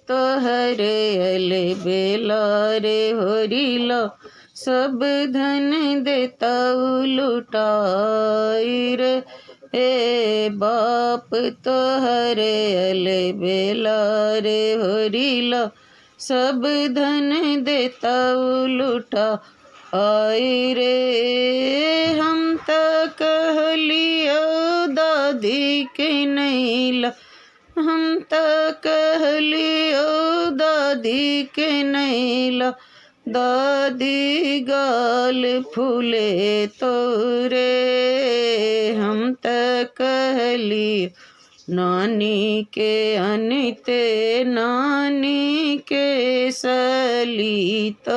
तोहरे अले बेला रे होरिला सब धन देताऊ लुटाई रे। ए बाप तोहरे अले बेला रे होरिला सब धन देताऊ लुटाई रे। हम त कहलियो दादी के नैला, हम त कहलियो दादी के नैला, दादी गाल फूले तोरे। हम त कहलियो नानी के अनिते, नानी के सलीत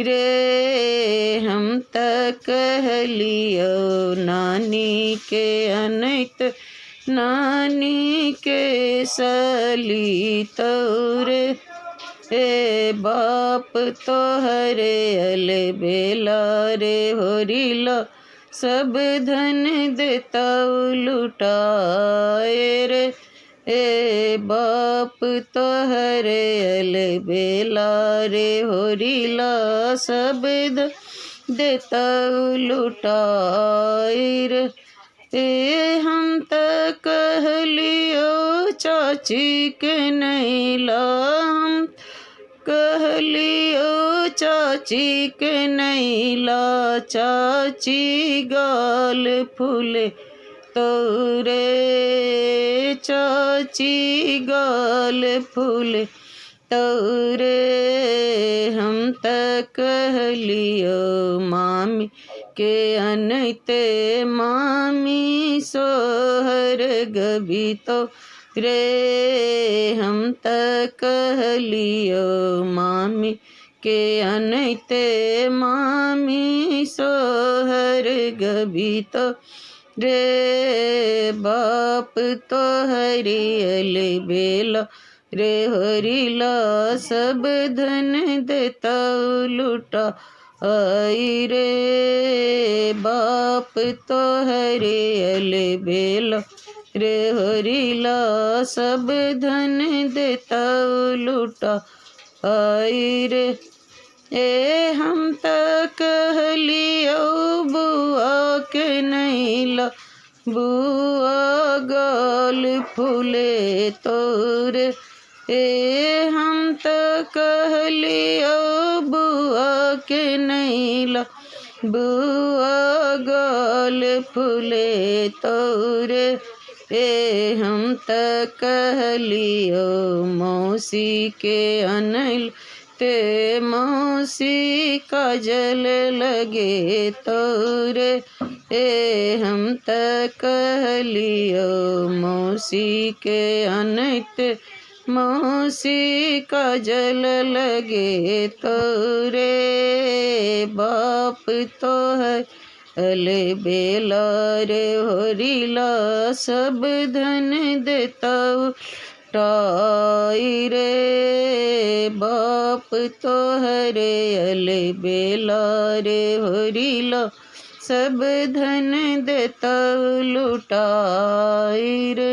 रे। हम त कहलियो नानी के अनित, नानी के सलीत रे। ए बाप तोहरे अले बेला रे होरिला सब धन देताऊ लुटाए रे। ए बाप तोहरे अले बेला रे होरिला सब धन देताऊ लुटाए रे। ए हम त कहलियो चाची के नैला, हम कहलियो चाची के नैला, चाची गाल फूले तोरे, चाची गाल फूले तोरे। हम त कहलियो मामी के अनते, मामी सोहर गबीतो रे। हम त कहलियो मामी के अनते, मामी सोहर गबीतो रे। बाप तोहरी अले बेला रे होरिला सब धन देताऊ लुटाई रे। बाप तोहरे अले बेला रे होरिला सब धन देताऊ लुटाई रे। ए हम त कहलियो बुआ के नैला, बुआ गाल फूले तोरे। ए हम त कहलियो बुआ के नैला, बुआ गाल फूले तोरे। ए हम त कहलियो मौसी के अनैल ते, मौसी काजल लगे तोरे। ए हम त कहलियो मौसी के अनैत, मौसी काजल लगे तोरे। बाप तोहर अले बेला रे होरिला सब धन देताऊ लुटाई रे। बाप तोहरे अले बेला रे होरिला सब धन देताऊ लुटाई रे।